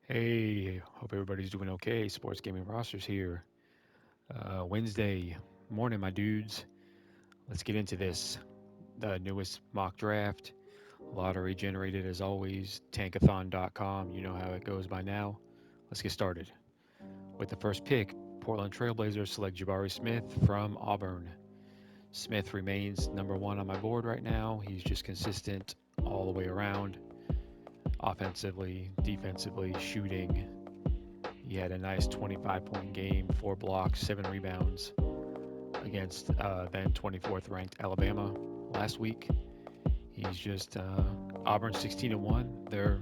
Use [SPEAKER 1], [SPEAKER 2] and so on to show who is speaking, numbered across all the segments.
[SPEAKER 1] Hey, hope everybody's doing okay. Sports Gaming Rosters here. Wednesday morning, my dudes. Let's get into this. The newest mock draft, lottery generated as always, tankathon.com. You know how it goes by now. Let's get started. With the first pick, Portland Trailblazers select Jabari Smith from Auburn. Smith remains number one on my board right now. He's just consistent all the way around, offensively, defensively, shooting. He had a nice 25-point game, 4 blocks, 7 rebounds against then 24th ranked Alabama last week. He's just Auburn 16-1. They're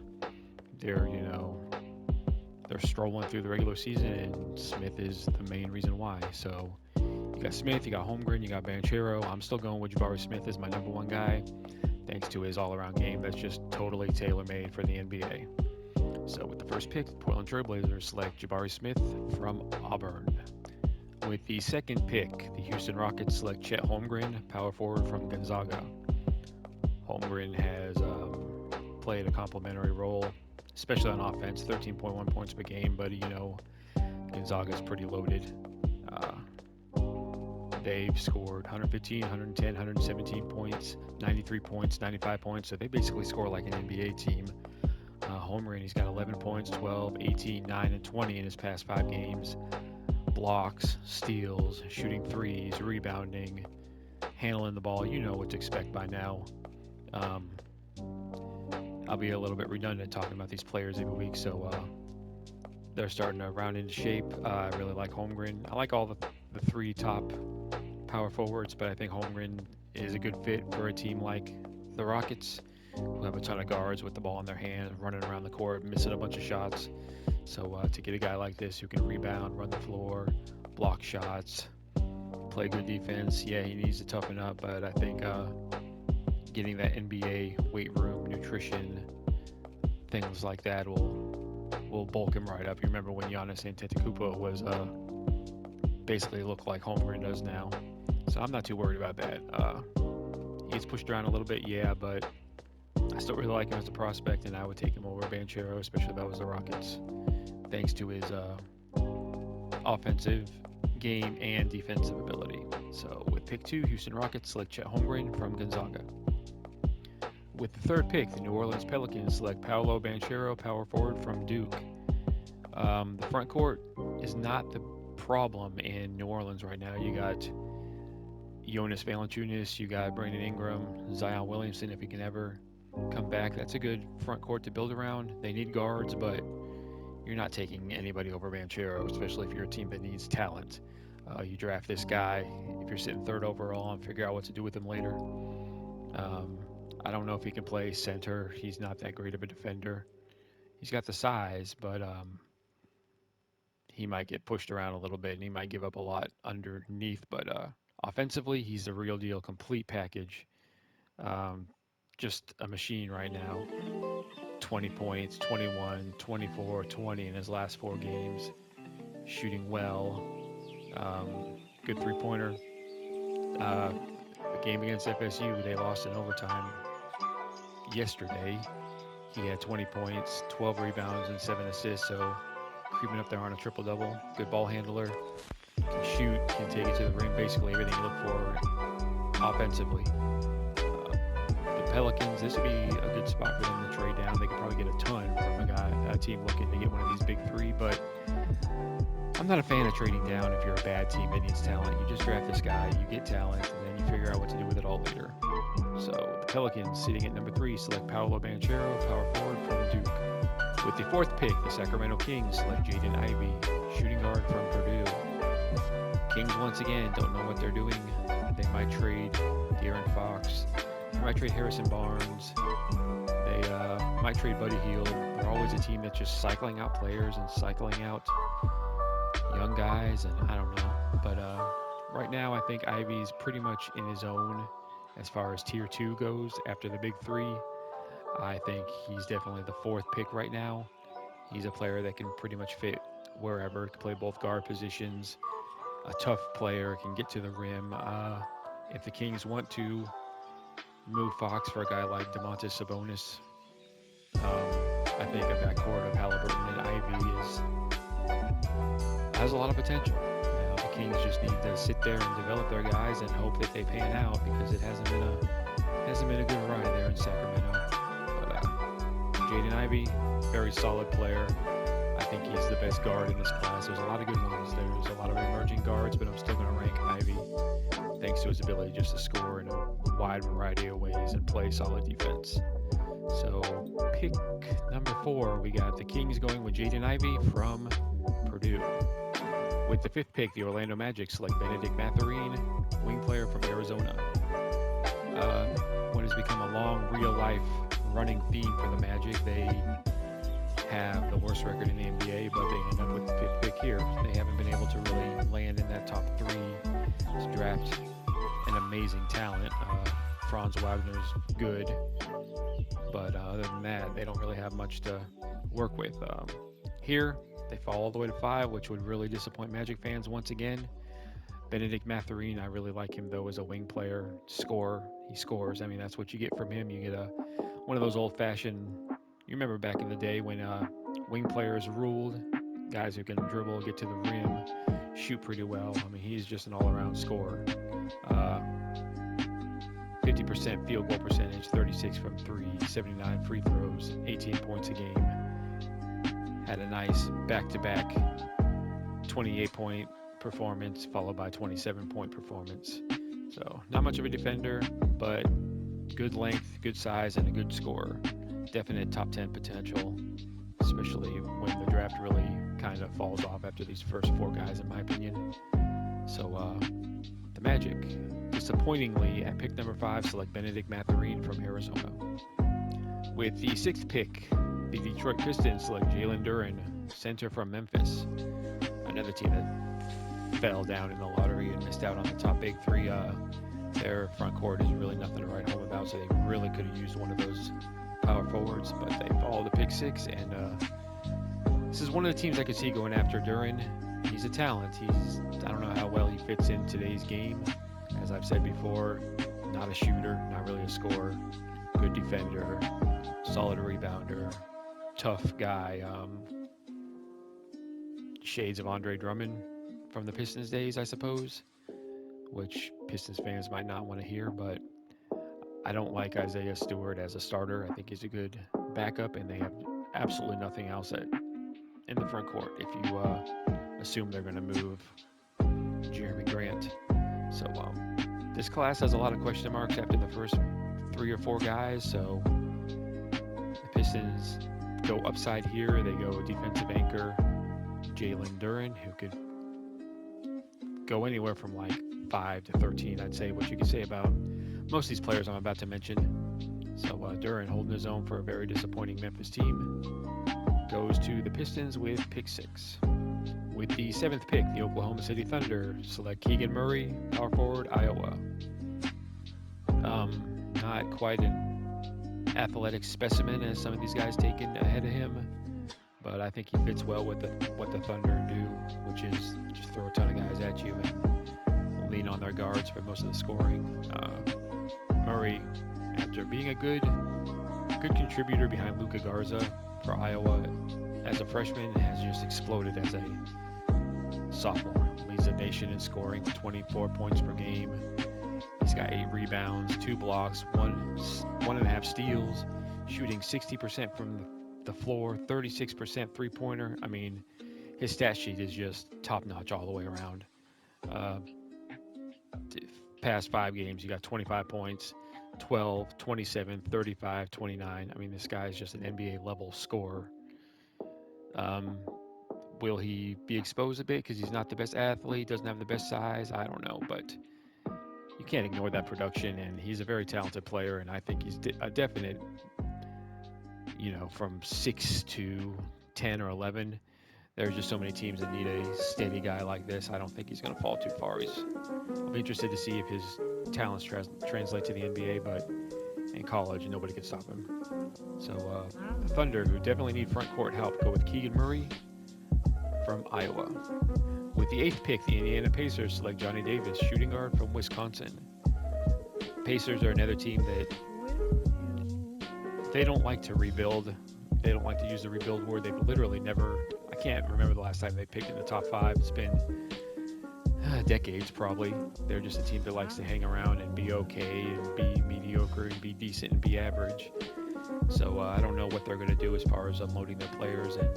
[SPEAKER 1] strolling through the regular season, and Smith is the main reason why. So you got Smith, you got Holmgren, you got Banchero. I'm still going with Jabari Smith as my number one guy, thanks to his all-around game that's just totally tailor-made for the NBA. So with the first pick, Portland Trailblazers select Jabari Smith from Auburn. With the second pick, the Houston Rockets select Chet Holmgren, power forward from Gonzaga. Holmgren has played a complementary role, especially on offense, 13.1 points per game, but Gonzaga's pretty loaded. Uh, they've scored 115, 110, 117 points, 93 points, 95 points, so they basically score like an NBA team. Holmgren, he's got 11 points, 12, 18, 9, and 20 in his past 5 games. Blocks, steals, shooting threes, rebounding, handling the ball. You know what to expect by now. Um, I'll be a little bit redundant talking about these players every week, so they're starting to round into shape. I really like Holmgren. I like all the three top power forwards, but I think Holmgren is a good fit for a team like the Rockets, who have a ton of guards with the ball in their hand, running around the court, missing a bunch of shots. So to get a guy like this who can rebound, run the floor, block shots, play good defense, yeah, he needs to toughen up. But I think getting that NBA weight room, nutrition, things like that will bulk him right up. You remember when Giannis Antetokounmpo was basically looked like Holmgren does now. So I'm not too worried about that. He's pushed around a little bit, yeah, but I still really like him as a prospect, and I would take him over Banchero, especially if that was the Rockets, thanks to his offensive game and defensive ability. So with pick two, Houston Rockets select Chet Holmgren from Gonzaga. With the third pick, the New Orleans Pelicans select Paolo Banchero, power forward from Duke. The front court is not the problem in New Orleans right now. You got Jonas Valanciunas, you got Brandon Ingram, Zion Williamson if he can ever come back. That's a good front court to build around. They need guards, but you're not taking anybody over Banchero, especially if you're a team that needs talent. You draft this guy if you're sitting third overall and figure out what to do with him later. I don't know if he can play center. He's not that great of a defender. He's got the size, but he might get pushed around a little bit and he might give up a lot underneath. But offensively, he's the real deal, complete package. Um, just a machine right now. 20 points, 21, 24, 20 in his last 4 games. Shooting well. Good three-pointer. The game against FSU, they lost in overtime yesterday. He had 20 points, 12 rebounds, and 7 assists. So creeping up there on a triple double. Good ball handler. Can shoot. Can take it to the rim. Basically everything you look for offensively. The Pelicans, this would be a good spot for them to trade down. They could probably get a ton from a team looking to get one of these big three. But I'm not a fan of trading down if you're a bad team that needs talent. You just draft this guy, you get talent, and then you figure out what to do with it all later. So the Pelicans, sitting at number 3, select Paolo Banchero, power forward from Duke. With the fourth pick, the Sacramento Kings select Jaden Ivey, shooting guard from Purdue. Kings once again don't know what they're doing. They might trade De'Aaron Fox. They might trade Harrison Barnes. They might trade Buddy Hield. They're always a team that's just cycling out players and cycling out young guys, and I don't know. But right now, I think Ivey's pretty much in his own as far as tier 2 goes after the big 3. I think he's definitely the fourth pick right now. He's a player that can pretty much fit wherever, can play both guard positions, a tough player, can get to the rim. If the Kings want to move Fox for a guy like Domantas Sabonis, I think a backcourt of Halliburton and has a lot of potential. Now, the Kings just need to sit there and develop their guys and hope that they pan out, because it hasn't been a good ride there in Sacramento. But Jaden Ivey, very solid player. I think he's the best guard in this class. There's a lot of good ones. There's a lot of emerging guards, but I'm still going to rank Ivey thanks to his ability just to score in a wide variety of ways and play solid defense. So pick number 4, we got the Kings going with Jaden Ivey from Purdue. With the 5th pick, the Orlando Magic select Benedict Mathurin, wing player from Arizona. What has become a long, real-life running theme for the Magic, they have the worst record in the NBA, but they end up with the 5th pick here. They haven't been able to really land in that top 3 to draft an amazing talent. Franz Wagner's good, but other than that, they don't really have much to work with. Here, they fall all the way to 5, which would really disappoint Magic fans once again. Benedict Mathurin, I really like him, though, as a wing player, scorer. He scores. I mean, that's what you get from him. You get one of those old-fashioned, you remember back in the day when wing players ruled, guys who can dribble, get to the rim, shoot pretty well. I mean, he's just an all-around scorer. 50% field goal percentage, 36 from 3, 79 free throws, 18 points a game. Had a nice back-to-back 28-point performance followed by 27-point performance. So not much of a defender, but good length, good size, and a good scorer. Definite top 10 potential, especially when the draft really kind of falls off after these first 4 guys, in my opinion. So the Magic, disappointingly, at pick number 5, select Benedict Mathurin from Arizona. With the 6th pick, the Detroit Pistons select Jalen Duren, center from Memphis. Another team that fell down in the lottery and missed out on the top big 3. Their front court is really nothing to write home about, so they really could have used one of those power forwards, but they fall to pick 6, and this is one of the teams I could see going after Duren. He's a talent. I don't know how well he fits in today's game. As I've said before, not a shooter, not really a scorer, good defender, solid rebounder, tough guy. Shades of Andre Drummond from the Pistons days, I suppose, which Pistons fans might not want to hear, but I don't like Isaiah Stewart as a starter. I think he's a good backup, and they have absolutely nothing else in the front court if you assume they're going to move Jeremy Grant. So this class has a lot of question marks after the first 3 or 4 guys, so the Pistons go upside here. They go defensive anchor Jalen Duren, who could go anywhere from like 5 to 13, I'd say, what you could say about most of these players I'm about to mention. So Duren, holding his own for a very disappointing Memphis team, goes to the Pistons with pick 6. With the 7th pick, the Oklahoma City Thunder select Keegan Murray, power forward, Iowa. Not quite an athletic specimen as some of these guys taken ahead of him, but I think he fits well with what the Thunder do, which is just throw a ton of guys at you and lean on their guards for most of the scoring. Murray, after being a good contributor behind Luka Garza for Iowa as a freshman, has just exploded as a sophomore. Leads the nation in scoring, 24 points per game. He's got 8 rebounds, 2 blocks, 1.5 steals, shooting 60% from the floor, 36% three-pointer. I mean, his stat sheet is just top-notch all the way around. Past 5 games, you got 25 points, 12, 27, 35, 29. I mean, this guy is just an NBA-level scorer. Will he be exposed a bit because he's not the best athlete, doesn't have the best size? I don't know, but you can't ignore that production, and he's a very talented player, and I think he's a definite, from 6 to 10 or 11. There's just so many teams that need a steady guy like this. I don't think he's going to fall too far. I'll be interested to see if his talents translate to the NBA, but in college, nobody can stop him. So the Thunder, who definitely need front court help, go with Keegan Murray from Iowa. With the 8th pick, the Indiana Pacers select Johnny Davis, shooting guard from Wisconsin. Pacers are another team that they don't like to rebuild they don't like to use the rebuild word. They've literally never, I can't remember the last time they picked in the top 5. It's been decades probably. They're just a team that likes to hang around and be okay and be mediocre and be decent and be average. So I don't know what they're going to do as far as unloading their players and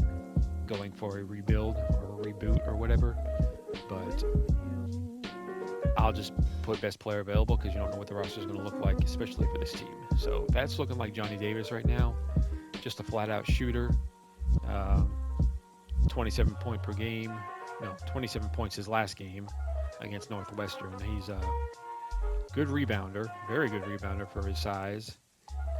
[SPEAKER 1] going for a rebuild or a reboot or whatever. But I'll just put best player available because you don't know what the roster is going to look like, especially for this team. So that's looking like Johnny Davis right now. Just a flat-out shooter. 27 point per game. No, 27 points his last game against Northwestern. He's a good rebounder, very good rebounder for his size.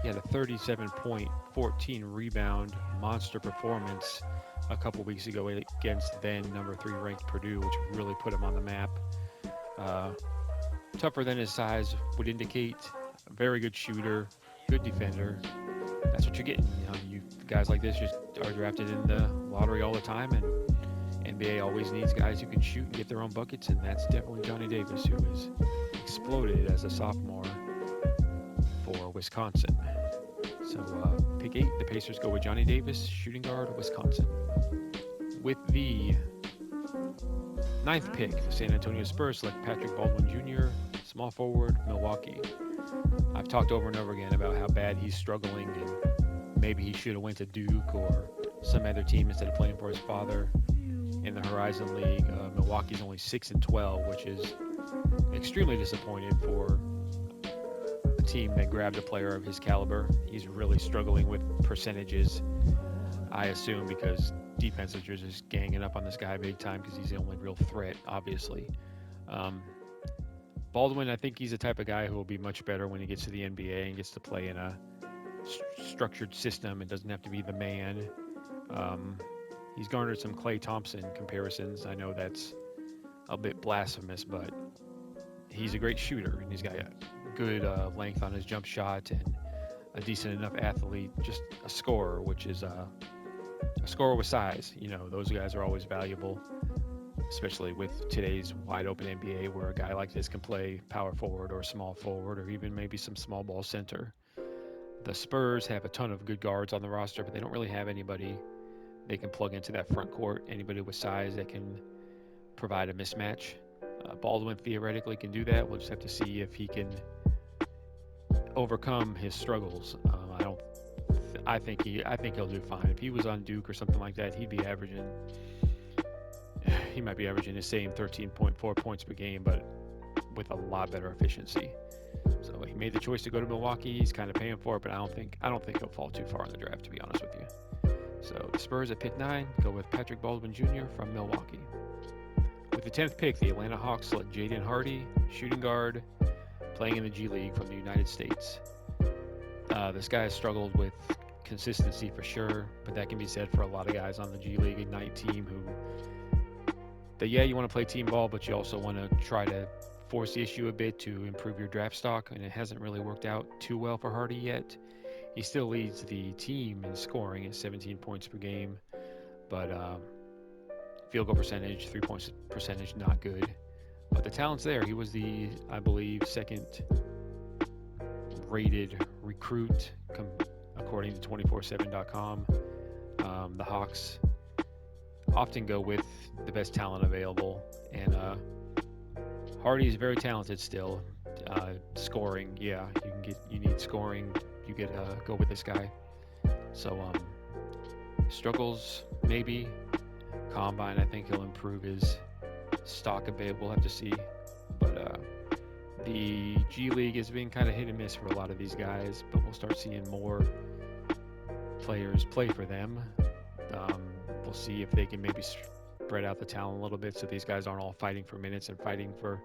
[SPEAKER 1] He had a 37-point, 14-rebound monster performance a couple weeks ago against then number 3 ranked Purdue, which really put him on the map. Tougher than his size would indicate. A very good shooter, good defender. That's what you're getting. You guys like this just are drafted in the lottery all the time, and NBA always needs guys who can shoot and get their own buckets, and that's definitely Johnny Davis, who has exploded as a sophomore for Wisconsin. So pick 8, the Pacers go with Johnny Davis, shooting guard, Wisconsin. With the 9th pick, the San Antonio Spurs select Patrick Baldwin Jr., small forward, Milwaukee. I've talked over and over again about how bad he's struggling, and maybe he should have went to Duke or some other team instead of playing for his father in the Horizon League. Milwaukee's only 6-12, which is extremely disappointing for a team that grabbed a player of his caliber. He's really struggling with percentages, I assume, because defenses are just ganging up on this guy big time because he's the only real threat, obviously. Baldwin, I think he's the type of guy who will be much better when he gets to the NBA and gets to play in a structured system and doesn't have to be the man. He's garnered some Klay Thompson comparisons. I know that's a bit blasphemous, but he's a great shooter, and he's got good length on his jump shot and a decent enough athlete, just a scorer, which is a scorer with size. Those guys are always valuable, especially with today's wide open NBA where a guy like this can play power forward or small forward or even maybe some small ball center. The Spurs have a ton of good guards on the roster, but they don't really have anybody they can plug into that front court, anybody with size that can provide a mismatch. Baldwin theoretically can do that. We'll just have to see if he can overcome his struggles. I think he'll do fine. If he was on Duke or something like that, he might be averaging the same 13.4 points per game, but with a lot better efficiency. So he made the choice to go to Milwaukee. He's kind of paying for it, but I don't think he'll fall too far in the draft, to be honest with you. So the Spurs at pick 9 go with Patrick Baldwin Jr. from Milwaukee. With the 10th pick, the Atlanta Hawks select Jaden Hardy, shooting guard, playing in the G League from the United States. This guy has struggled with consistency for sure, but that can be said for a lot of guys on the G League Ignite team you want to play team ball, but you also want to try to force the issue a bit to improve your draft stock, and it hasn't really worked out too well for Hardy yet. He still leads the team in scoring at 17 points per game, but field goal percentage, 3-point percentage, not good. But the talent's there. He was the, I believe, 2nd rated recruit according to 247.com. The Hawks often go with the best talent available, and Hardy is very talented still. Scoring, yeah, you need scoring. You get go with this guy. So struggles maybe. Combine, I think he'll improve his stock a bit. We'll have to see. But the G League has been kind of hit and miss for a lot of these guys, but we'll start seeing more players play for them. We'll see if they can maybe spread out the talent a little bit so these guys aren't all fighting for minutes and fighting for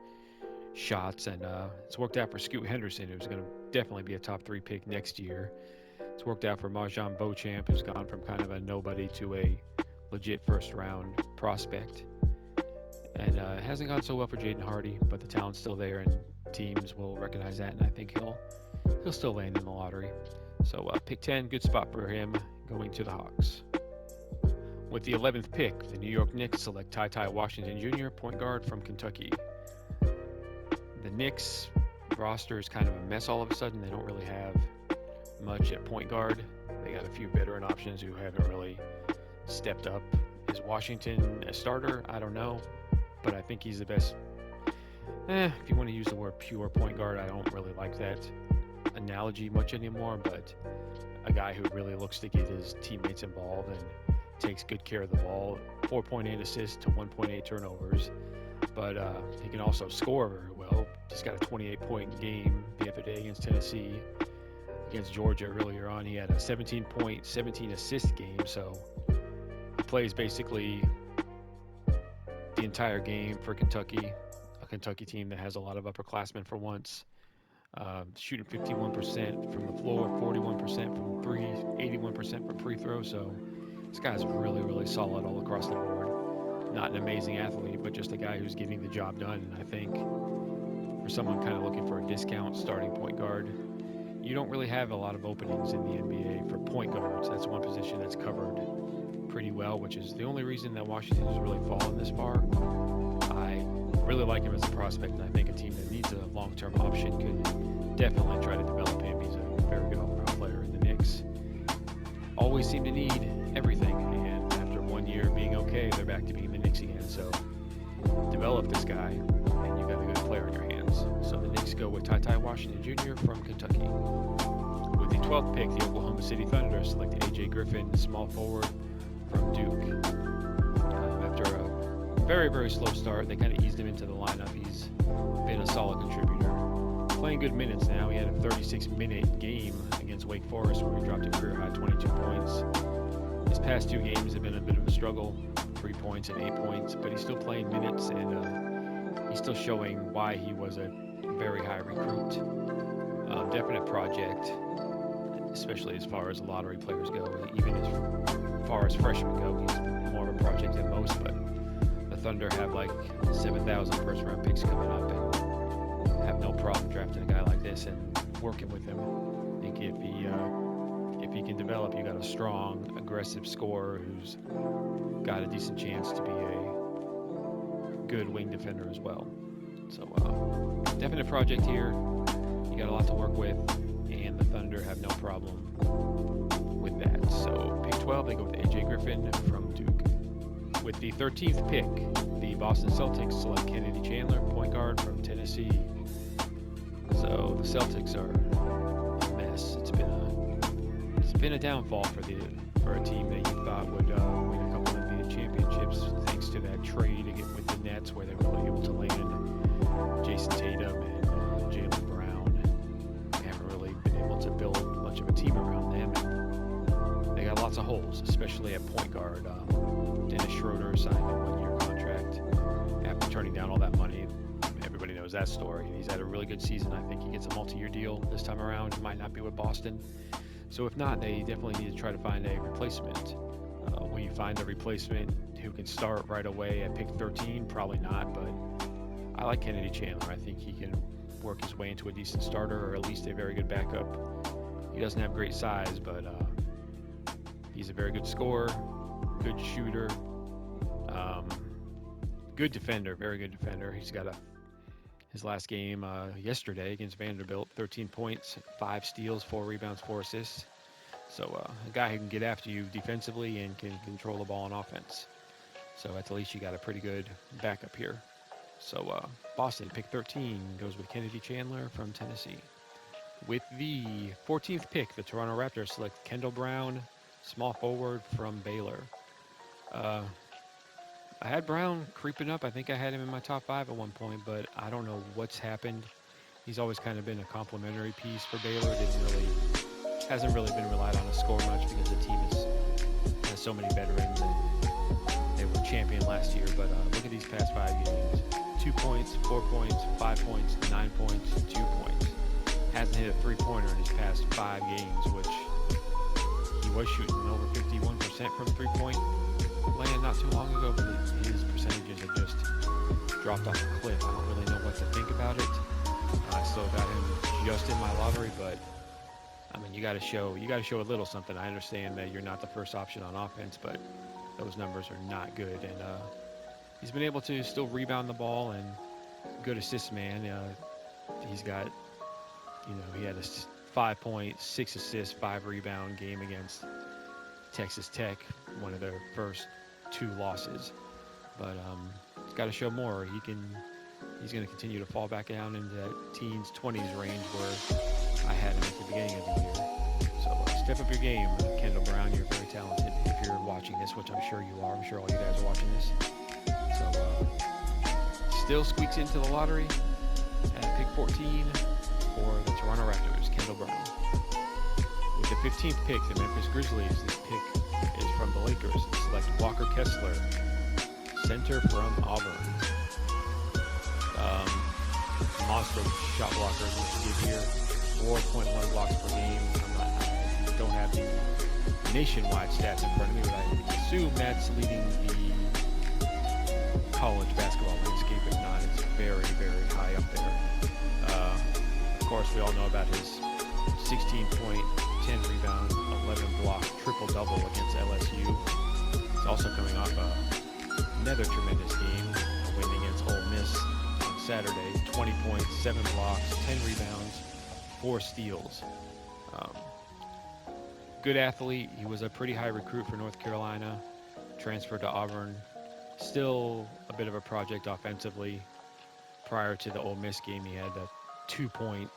[SPEAKER 1] shots. And it's worked out for Scoot Henderson, who's going to definitely be a top 3 pick next year. It's worked out for Marjan Beauchamp, who's gone from kind of a nobody to a legit first-round prospect. And it hasn't gone so well for Jaden Hardy, but the talent's still there, and teams will recognize that, and I think he'll still land in the lottery. So pick 10, good spot for him going to the Hawks. With the 11th pick, the New York Knicks select Ty Washington Jr., point guard from Kentucky. The Knicks roster is kind of a mess all of a sudden. They don't really have much at point guard. They got a few veteran options who haven't really stepped up. Is Washington a starter? I don't know, but I think he's the best. If you want to use the word pure point guard, I don't really like that analogy much anymore, but a guy who really looks to get his teammates involved and takes good care of the ball. 4.8 assists to 1.8 turnovers, but he can also score very well. Just got a 28-point game the other day against Tennessee. Against Georgia earlier on, he had a 17-point, 17-assist game, so he plays basically the entire game for Kentucky, a Kentucky team that has a lot of upperclassmen for once. Shooting 51% from the floor, 41% from three, 81% from free throw. So this guy's really, really solid all across the board. Not an amazing athlete, but just a guy who's getting the job done. And I think for someone kind of looking for a discount starting point guard, you don't really have a lot of openings in the NBA for point guards. That's one position that's covered pretty well, which is the only reason that Washington has really fallen this far. I really like him as a prospect, and I think a team that needs a long-term option could definitely try to develop him. He's a very good all-around player in the Knicks. Always seem to need everything, and after 1 year being okay, they're back to being the Knicks again. So develop this guy, and you've got a good player in your hands. So the Knicks go with Ty Washington Jr. from Kentucky. With the 12th pick, the Oklahoma City Thunder select A.J. Griffin, small forward from Duke. After a very, very slow start, they kind of eased him into the lineup. He's been a solid contributor. Playing good minutes now. He had a 36-minute game against Wake Forest where he dropped a career-high 22 points. His past 2 games have been a bit of a struggle, 3 points and 8 points, but he's still playing minutes, and he's still showing why he was a very high recruit. Definite project, especially as far as lottery players go. Even as far as freshmen go, he's more of a project than most, but the Thunder have like 7,000 first-round picks coming up and have no problem drafting a guy like this and working with him. I think if he can develop, you got a strong, aggressive scorer who's got a decent chance to be a good wing defender as well. So definite project here. You got a lot to work with, and the Thunder have no problem with that. So pick 12, they go with A.J. Griffin from Duke. With the 13th pick, the Boston Celtics select Kennedy Chandler, point guard from Tennessee. So the Celtics are a mess. It's been a downfall for a team that you thought would win a couple of NBA championships, thanks to that trade with the Nets, where they were really able to land Jason Tatum and Jaylen Brown. They haven't really been able to build much of a team around them. And they got lots of holes, especially at point guard. Dennis Schroeder signed a 1-year contract after turning down all that money. Everybody knows that story. He's had a really good season. I think he gets a multi-year deal this time around. It might not be with Boston. So if not, they definitely need to try to find a replacement. Will you find a replacement who can start right away at pick 13? Probably not, but I like Kennedy Chandler. I think he can work his way into a decent starter, or at least a very good backup. He doesn't have great size, but he's a very good scorer, good shooter, good defender, very good defender. He's got his last game yesterday against Vanderbilt, 13 points, 5 steals, 4 rebounds, 4 assists. So a guy who can get after you defensively and can control the ball on offense. So at least you got a pretty good backup here. So Boston, pick 13, goes with Kennedy Chandler from Tennessee. With the 14th pick, the Toronto Raptors select Kendall Brown, small forward from Baylor. I had Brown creeping up. I think I had him in my top 5 at one point, but I don't know what's happened. He's always kind of been a complimentary piece for Baylor. Hasn't really been relied on to score much because the team has so many veterans, and they were champion last year. But look at these past 5 games: 2 points, 4 points, 5 points, 9 points, 2 points. Hasn't hit a 3-pointer in his past 5 games, which he was shooting over 51% from 3-point land not too long ago, but his percentages have just dropped off a cliff. I don't really know what to think about it. I still got him just in my lottery, but I mean, you got to show a little something. I understand that you're not the first option on offense, but those numbers are not good. And he's been able to still rebound the ball and good assist man. He's got, he had 5 points, 6 assists, 5 rebound game against Texas Tech, one of their first 2 losses. But he's got to show more. He's going to continue to fall back down into that teens, 20s range where I had him at the beginning of the year. So step up your game, Kendall Brown. You're very talented. If you're watching this, which I'm sure you are, I'm sure all you guys are watching this. So still squeaks into the lottery at pick 14 for the Toronto Raptors, Kendall Brown. With the 15th pick, the Memphis Grizzlies. This pick is from the Lakers. Select Walker Kessler, center from Auburn. Monster shot blocker we give here. 4.1 blocks per game. I don't have the nationwide stats in front of me, but I assume that's leading the college basketball landscape. If not, it's very, very high up there. Of course, we all know about his 16 point, 10 rebound, 11 block, triple-double against LSU. He's also coming off another tremendous game, a win against Ole Miss on Saturday. 20 points, 7 blocks, 10 rebounds, 4 steals. Good athlete. He was a pretty high recruit for North Carolina. Transferred to Auburn. Still a bit of a project offensively. Prior to the Ole Miss game, he had a 2-point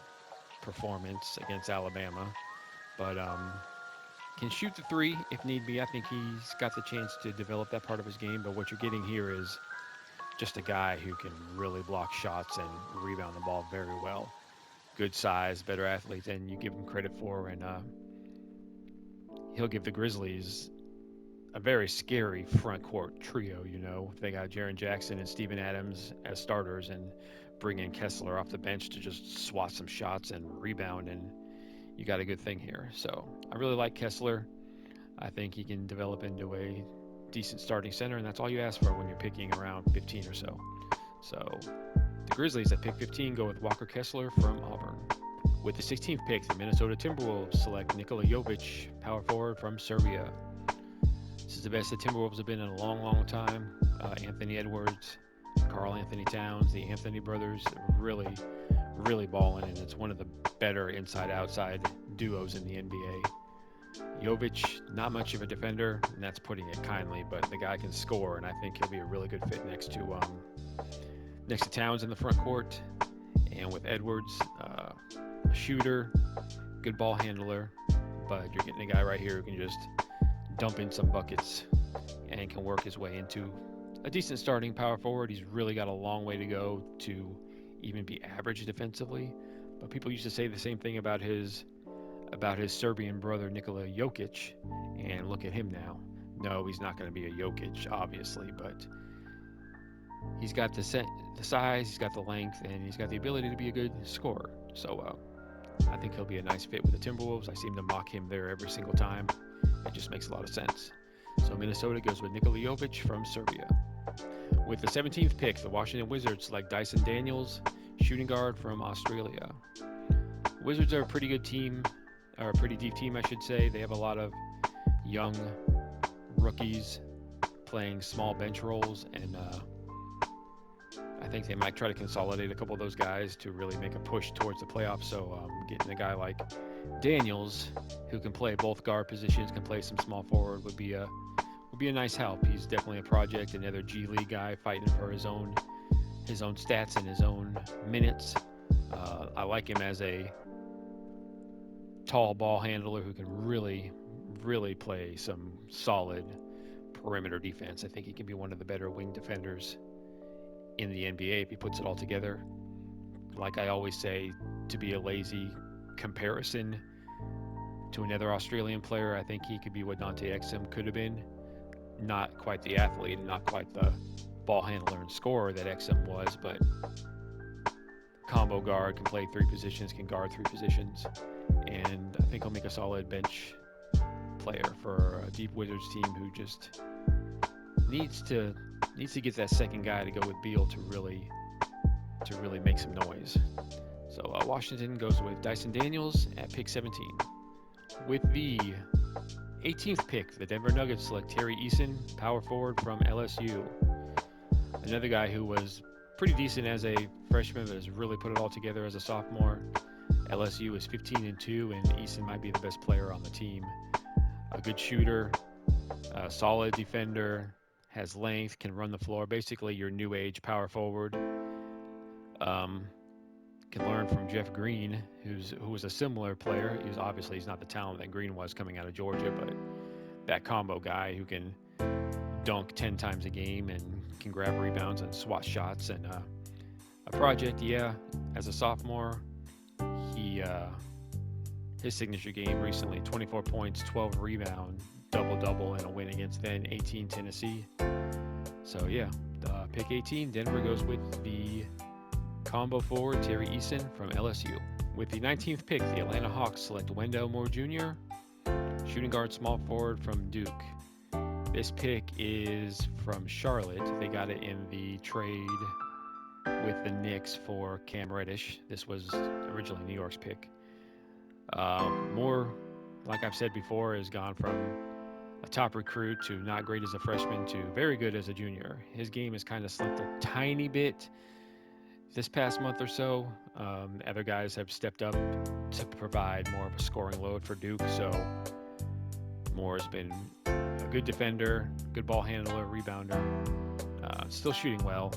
[SPEAKER 1] performance against Alabama. But can shoot the 3 if need be. I think he's got the chance to develop that part of his game. But what you're getting here is just a guy who can really block shots and rebound the ball very well. Good size, better athlete than you give him credit for, and he'll give the Grizzlies a very scary front court trio. You know, they got Jaren Jackson and Steven Adams as starters, and bring in Kessler off the bench to just swat some shots and rebound, and you got a good thing here. So I really like Kessler. I think he can develop into a decent starting center, and that's all you ask for when you're picking around 15 or so. So the Grizzlies at pick 15 go with Walker Kessler from Auburn. With the 16th pick, the Minnesota Timberwolves select Nikola Jovic, power forward from Serbia. This is the best the Timberwolves have been in a long, long time. Anthony Edwards, Karl Anthony Towns, the Anthony brothers, really, really balling, and it's one of the better inside-outside duos in the NBA. Jovic, not much of a defender, and that's putting it kindly, but the guy can score, and I think he'll be a really good fit next to Towns in the front court. And with Edwards, a shooter, good ball handler, but you're getting a guy right here who can just dump in some buckets and can work his way into a decent starting power forward. He's really got a long way to go to even be average defensively, but people used to say the same thing about his Serbian brother Nikola Jokic, and look at him now. No, he's not going to be a Jokic, obviously, but he's got the size, he's got the length, and he's got the ability to be a good scorer. So I think he'll be a nice fit with the Timberwolves. I seem to mock him there every single time. It just makes a lot of sense. So Minnesota goes with Nikola Jovic from Serbia. With the 17th pick, the Washington Wizards select Dyson Daniels, shooting guard from Australia. Wizards are a pretty good team, or a pretty deep team, I should say. They have a lot of young rookies playing small bench roles, and I think they might try to consolidate a couple of those guys to really make a push towards the playoffs. So getting a guy like Daniels, who can play both guard positions, can play some small forward, would be a nice help. He's definitely a project, another G League guy fighting for his own stats and his own minutes. I like him as a tall ball handler who can really, really play some solid perimeter defense. I think he can be one of the better wing defenders in the NBA if he puts it all together. Like I always say, to be a lazy comparison to another Australian player, I think he could be what Dante Exum could have been. Not quite the athlete and not quite the ball handler and scorer that Exum was, but combo guard, can play 3 positions, can guard 3 positions, and I think he'll make a solid bench player for a deep Wizards team who just needs to get that second guy to go with Beal to really make some noise. So Washington goes with Dyson Daniels at pick 17. With the 18th pick, the Denver Nuggets select Terry Eason, power forward from LSU. Another guy who was pretty decent as a freshman, but has really put it all together as a sophomore. LSU is 15-2, and Eason might be the best player on the team. A good shooter, a solid defender, has length, can run the floor. Basically, your new age power forward. Can learn from Jeff Green, who was a similar player. He's not the talent that Green was coming out of Georgia, but that combo guy who can dunk 10 times a game and can grab rebounds and swat shots. And a project, yeah. As a sophomore, his signature game recently: 24 points, 12 rebound, double-double, and a win against then 18 Tennessee. So yeah, pick 18, Denver goes with the combo forward Terry Eason from LSU. With the 19th pick, the Atlanta Hawks select Wendell Moore Jr., shooting guard small forward from Duke. This pick is from Charlotte. They got it in the trade with the Knicks for Cam Reddish. This was originally New York's pick. Moore, like I've said before, has gone from a top recruit to not great as a freshman to very good as a junior. His game has kind of slipped a tiny bit this past month or so. Other guys have stepped up to provide more of a scoring load for Duke, so Moore has been a good defender, good ball handler, rebounder, still shooting well,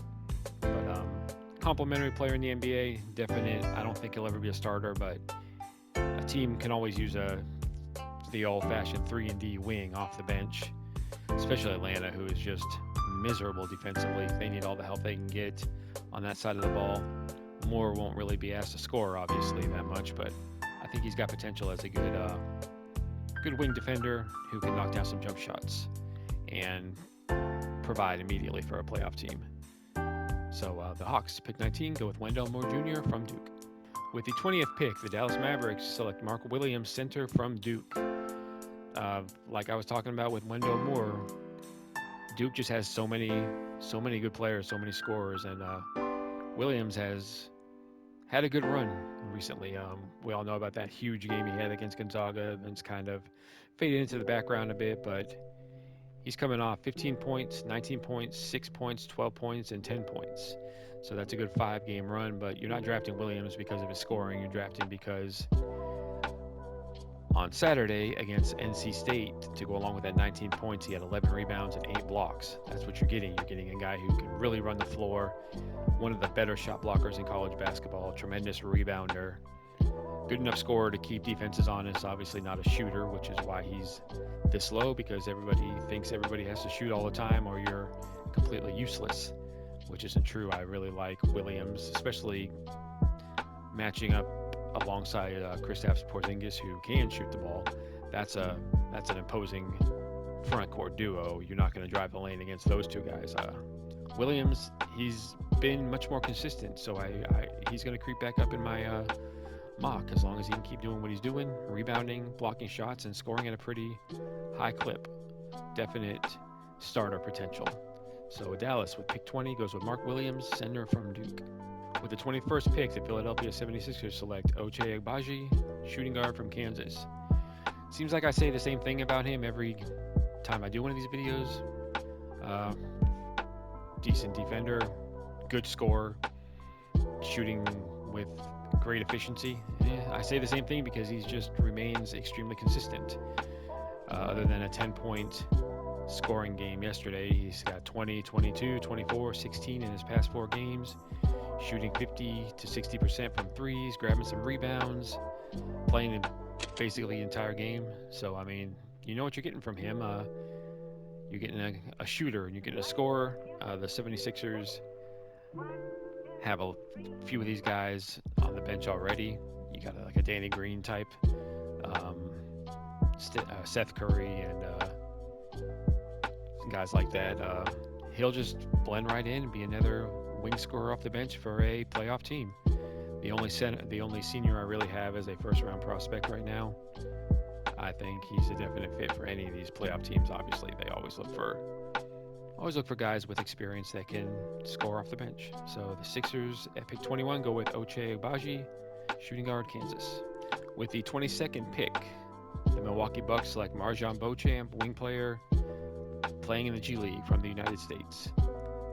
[SPEAKER 1] but complimentary player in the NBA, definite. I don't think he'll ever be a starter, but a team can always use the old-fashioned 3-and-D wing off the bench, especially Atlanta, who is just miserable defensively. They need all the help they can get on that side of the ball. Moore won't really be asked to score, obviously, that much, but I think he's got potential as a good wing defender who can knock down some jump shots and provide immediately for a playoff team. So the Hawks, pick 19, go with Wendell Moore Jr. from Duke. With the 20th pick, the Dallas Mavericks select Mark Williams, center from Duke. Like I was talking about with Wendell Moore, Duke just has so many good players, so many scorers, and Williams has had a good run recently. We all know about that huge game he had against Gonzaga, and it's kind of faded into the background a bit, but he's coming off 15 points, 19 points, 6 points, 12 points, and 10 points. So that's a good 5-game run, but you're not drafting Williams because of his scoring. You're drafting because on Saturday against NC State, to go along with that 19 points, he had 11 rebounds and 8 blocks. That's what you're getting. You're getting a guy who can really run the floor, one of the better shot blockers in college basketball, tremendous rebounder, good enough scorer to keep defenses honest, obviously not a shooter, which is why he's this low, because everybody thinks everybody has to shoot all the time or you're completely useless, which isn't true. I really like Williams, especially matching up alongside Kristaps Porzingis, who can shoot the ball. That's an imposing front court duo. You're not going to drive the lane against those two guys. Williams, he's been much more consistent, so he's going to creep back up in my mock as long as he can keep doing what he's doing, rebounding, blocking shots, and scoring at a pretty high clip. Definite starter potential. So Dallas with pick 20 goes with Mark Williams, center from Duke. With the 21st pick, the Philadelphia 76ers select Ochai Agbaji, shooting guard from Kansas. Seems like I say the same thing about him every time I do one of these videos. Decent defender, good scorer, shooting with great efficiency. I say the same thing because he just remains extremely consistent. Other than a 10-point scoring game yesterday, he's got 20, 22, 24, 16 in his past 4 games, shooting 50 to 60% from threes, grabbing some rebounds, playing in basically the entire game. So, I mean, you know what you're getting from him. You're getting a shooter and you're getting a scorer. The 76ers have a few of these guys on the bench already. You got like a Danny Green type, Seth Curry, and guys like that. He'll just blend right in and be another wing scorer off the bench for a playoff team. The only senior I really have as a first-round prospect right now. I think he's a definite fit for any of these playoff teams. Obviously, they always look for guys with experience that can score off the bench. So the Sixers at pick 21 go with Ochai Agbaji, shooting guard, Kansas. With the 22nd pick, the Milwaukee Bucks select Marjon Beauchamp, wing player, playing in the G League from the United States.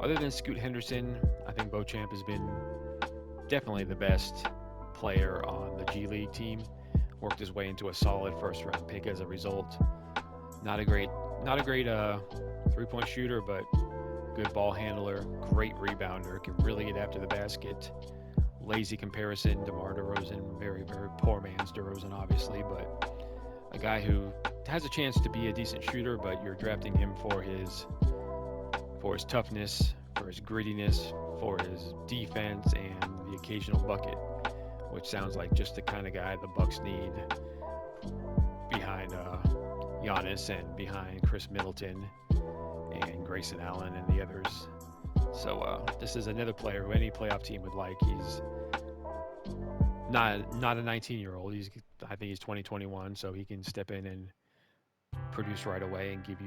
[SPEAKER 1] Other than Scoot Henderson, I think Beauchamp has been definitely the best player on the G League team. Worked his way into a solid first-round pick as a result. Not a great three-point shooter, but good ball handler, great rebounder, can really get after the basket. Lazy comparison, DeMar DeRozan, very, very poor man's DeRozan, obviously, but a guy who has a chance to be a decent shooter, but you're drafting him for his toughness, for his grittiness, for his defense, and the occasional bucket, which sounds like just the kind of guy the Bucks need behind Giannis and behind Chris Middleton and Grayson Allen and the others. So this is another player who any playoff team would like. He's not a 19-year-old. I think he's 2021, so he can step in and produce right away and give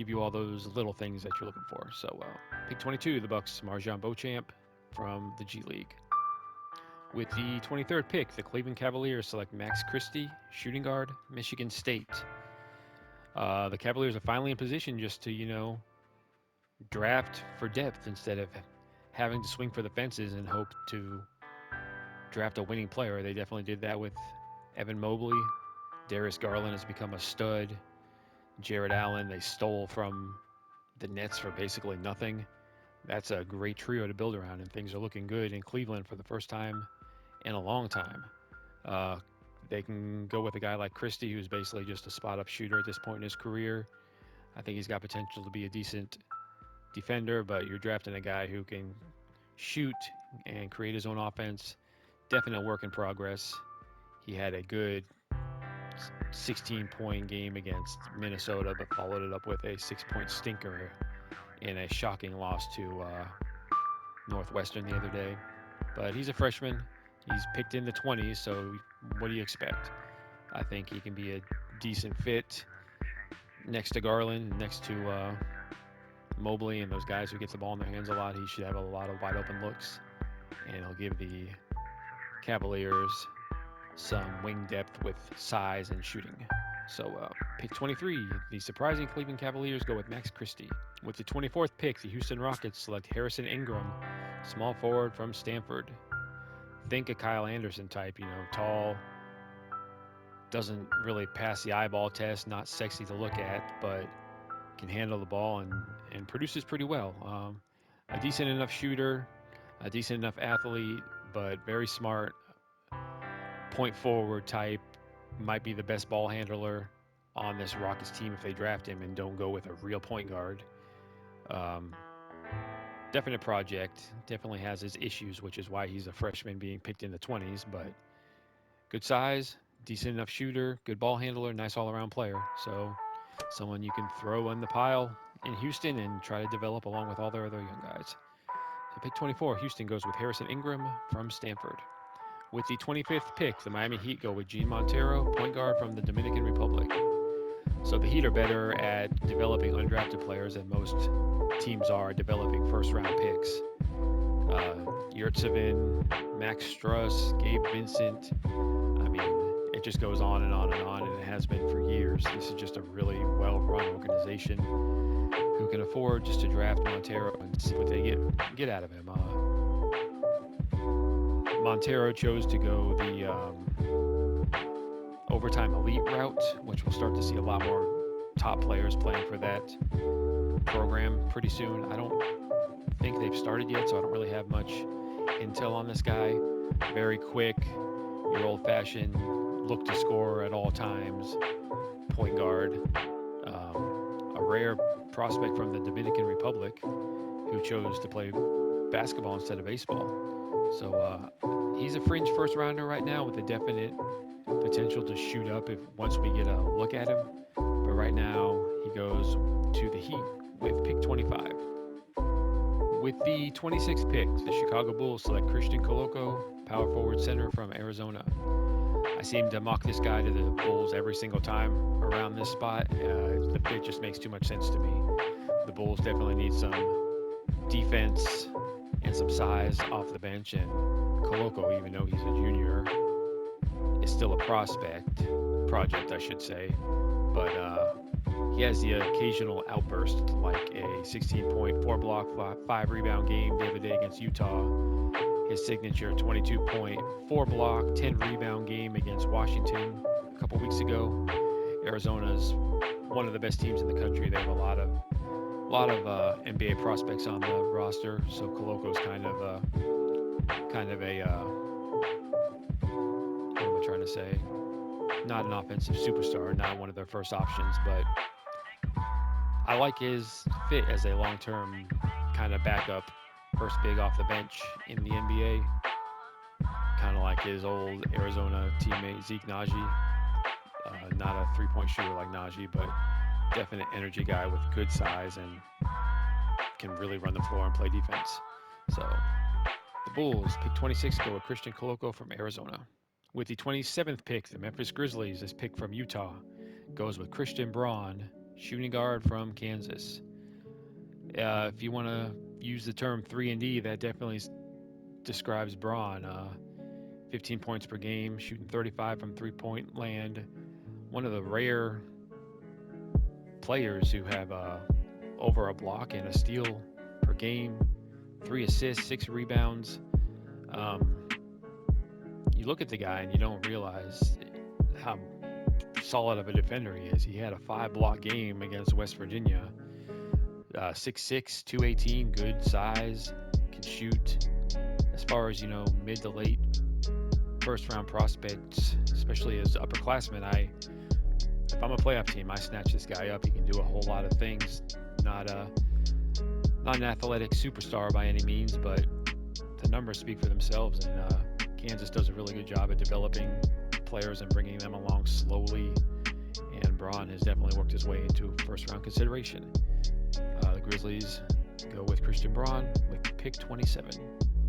[SPEAKER 1] you all those little things that you're looking for. So pick 22, the Bucks, MarJon Beauchamp from the G League. With the 23rd pick, the Cleveland Cavaliers select Max Christie, shooting guard, Michigan State. The Cavaliers are finally in position just to, draft for depth instead of having to swing for the fences and hope to draft a winning player. They definitely did that with Evan Mobley. Darius Garland has become a stud. Jared Allen, they stole from the Nets for basically nothing. That's a great trio to build around, and things are looking good in Cleveland for the first time in a long time. They can go with a guy like Christie, who's basically just a spot-up shooter at this point in his career. I think he's got potential to be a decent defender, but you're drafting a guy who can shoot and create his own offense. Definite work in progress. He had a good 16-point game against Minnesota, but followed it up with a 6-point stinker in a shocking loss to Northwestern the other day. But he's a freshman. He's picked in the 20s, so what do you expect? I think he can be a decent fit next to Garland, next to Mobley, and those guys who get the ball in their hands a lot. He should have a lot of wide open looks, and he'll give the Cavaliers some wing depth with size and shooting. So pick 23, the surprising Cleveland Cavaliers go with Max Christie. With the 24th pick, the Houston Rockets select Harrison Ingram, small forward from Stanford. Think a Kyle Anderson type, tall, doesn't really pass the eyeball test, not sexy to look at, but can handle the ball and produces pretty well. A decent enough shooter, a decent enough athlete, but very smart, point forward type, might be the best ball handler on this Rockets team if they draft him and don't go with a real point guard. Definite project, definitely has his issues, which is why he's a freshman being picked in the 20s, but good size, decent enough shooter, good ball handler, nice all-around player. So someone you can throw in the pile in Houston and try to develop along with all their other young guys. So pick 24, Houston goes with Harrison Ingram from Stanford. With the 25th pick, the Miami Heat go with Gene Montero, point guard from the Dominican Republic. So the Heat are better at developing undrafted players than most teams are developing first-round picks. Yurtsevin, Max Struss, Gabe Vincent. I mean, it just goes on and on and on, and it has been for years. This is just a really well-run organization who can afford just to draft Montero and see what they get out of him. Montero chose to go the overtime elite route, which we'll start to see a lot more top players playing for that program pretty soon. I don't think they've started yet, so I don't really have much intel on this guy. Very quick, your old-fashioned look to score at all times, point guard. A rare prospect from the Dominican Republic who chose to play basketball instead of baseball. So he's a fringe first rounder right now with a definite potential to shoot up once we get a look at him. But right now he goes to the Heat with pick 25. With the 26th pick, the Chicago Bulls select Christian Koloko, power forward center from Arizona. I seem to mock this guy to the Bulls every single time around this spot. The fit just makes too much sense to me. The Bulls definitely need some defense and some size off the bench, and Koloko, even though he's a junior, is still a project, I should say. But He has the occasional outburst, like a 16-point, 4-block, 5-rebound game the other day against Utah. His signature 22-point, 4-block, 10-rebound game against Washington a couple weeks ago. Arizona's one of the best teams in the country. They have a lot of NBA prospects on the roster, so Koloko's kind of a what am I trying to say? Not an offensive superstar, not one of their first options, but I like his fit as a long-term kind of backup, first big off the bench in the NBA, kind of like his old Arizona teammate Zeke Naji. Not a three-point shooter like Naji, but definite energy guy with good size and can really run the floor and play defense. So the Bulls pick 26 go with Christian Koloko from Arizona. With the 27th pick, the Memphis Grizzlies, this pick from Utah, goes with Christian Braun, shooting guard from Kansas. If you want to use the term 3-and-D, that definitely describes Braun. 15 points per game, shooting 35 from three-point land. One of the rare players who have over a block and a steal per game, 3 assists, 6 rebounds. You look at the guy and you don't realize how solid of a defender he is. He had a 5-block game against West Virginia. 6'6", 218, good size, can shoot. As far as, mid to late first-round prospects, especially as upperclassmen, if I'm a playoff team, I snatch this guy up. He can do a whole lot of things. Not an athletic superstar by any means, but the numbers speak for themselves, and Kansas does a really good job at developing players and bringing them along slowly, and Braun has definitely worked his way into first-round consideration. The Grizzlies go with Christian Braun with pick 27.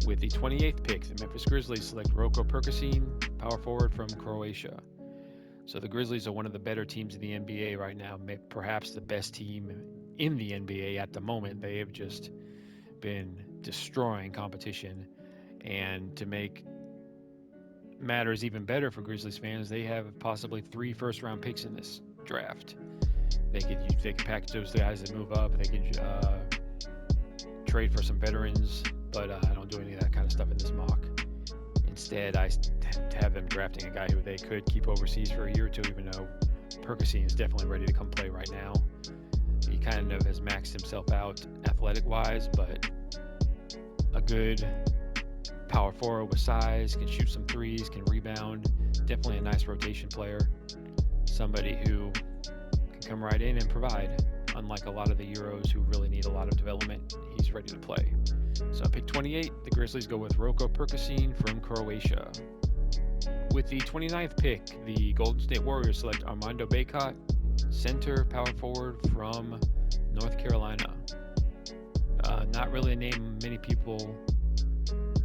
[SPEAKER 1] With the 28th pick, the Memphis Grizzlies select Roko Perkasine, power forward from Croatia. So the Grizzlies are one of the better teams in the NBA right now, perhaps the best team in the NBA at the moment. They have just been destroying competition, and to make matters even better for Grizzlies fans, they have possibly 3 first-round picks in this draft. They could package those guys that move up. They could trade for some veterans, but I don't do any of that kind of stuff in this mock. Instead, I have them drafting a guy who they could keep overseas for a year or two, even though Perkasine is definitely ready to come play right now. He kind of has maxed himself out athletic-wise, but a good power forward with size, can shoot some threes, can rebound. Definitely a nice rotation player. Somebody who can come right in and provide. Unlike a lot of the Euros who really need a lot of development, he's ready to play. So pick 28, the Grizzlies go with Roko Perkasine from Croatia. With the 29th pick, the Golden State Warriors select Armando Baycott, center power forward from North Carolina. Not really a name many people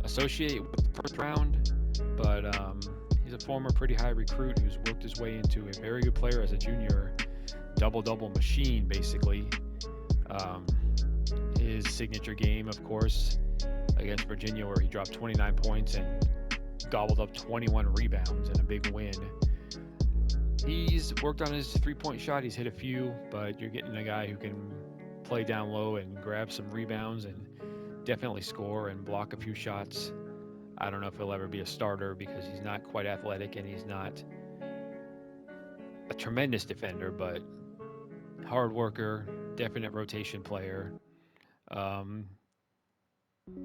[SPEAKER 1] associate with the first round, but he's a former pretty high recruit who's worked his way into a very good player as a junior. Double-double machine, basically. His signature game, of course, against Virginia, where he dropped 29 points and gobbled up 21 rebounds in a big win. He's worked on his three-point shot. He's hit a few, but you're getting a guy who can play down low and grab some rebounds and definitely score and block a few shots. I don't know if he'll ever be a starter because he's not quite athletic and he's not a tremendous defender, but hard worker, definite rotation player.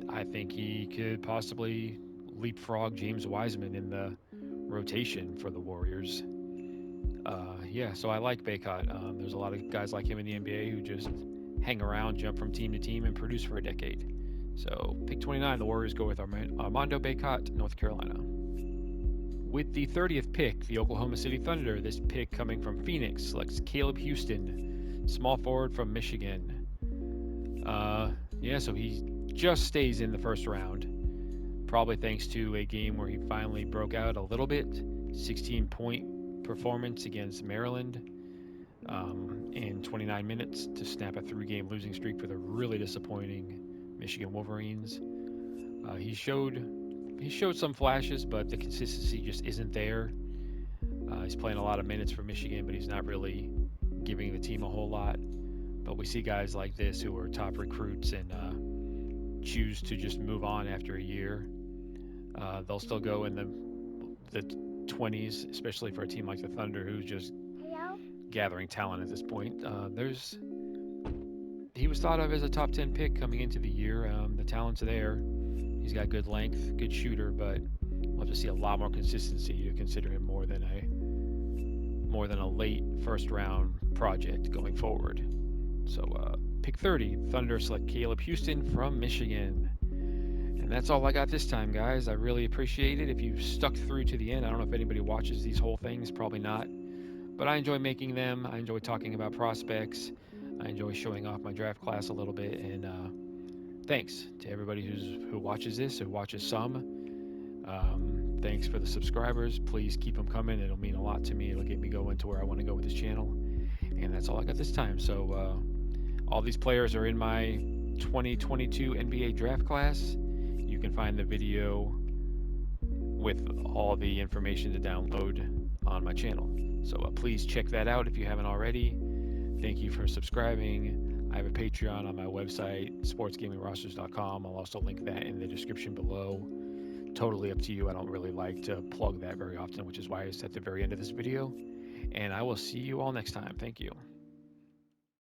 [SPEAKER 1] I think he could possibly leapfrog James Wiseman in the rotation for the Warriors. So I like Baycott. There's a lot of guys like him in the NBA who just hang around, jump from team to team, and produce for a decade. So pick 29, the Warriors go with Armando Baycott, North Carolina. With the 30th pick, the Oklahoma City Thunder, this pick coming from Phoenix, selects Caleb Houston, small forward from Michigan. So he just stays in the first round, probably thanks to a game where he finally broke out a little bit. 16-point performance against Maryland in 29 minutes to snap a 3-game losing streak for the really disappointing Michigan Wolverines. He showed some flashes, but the consistency just isn't there. He's playing a lot of minutes for Michigan, but he's not really giving the team a whole lot. But we see guys like this who are top recruits and choose to just move on after a year. They'll still go in the 20s, especially for a team like the Thunder, who's just gathering talent at this point. He was thought of as a top 10 pick coming into the year. The talent's there. He's got good length, good shooter, but we'll have to see a lot more consistency to consider him more than a late first round project going forward. So pick 30, Thunder select Caleb Houston from Michigan. And that's all I got this time, guys. I really appreciate it. If you stuck through to the end, I don't know if anybody watches these whole things, probably not. But I enjoy making them. I enjoy talking about prospects. I enjoy showing off my draft class a little bit. And thanks to everybody who watches this, who watches some. Thanks for the subscribers. Please keep them coming. It'll mean a lot to me. It'll get me going to where I want to go with this channel. And that's all I got this time. So all these players are in my 2022 NBA draft class. You can find the video with all the information to download on my channel. So please check that out if you haven't already. Thank you for subscribing. I have a Patreon on my website, sportsgamingrosters.com. I'll also link that in the description below. Totally up to you. I don't really like to plug that very often, which is why it's at the very end of this video. And I will see you all next time. Thank you.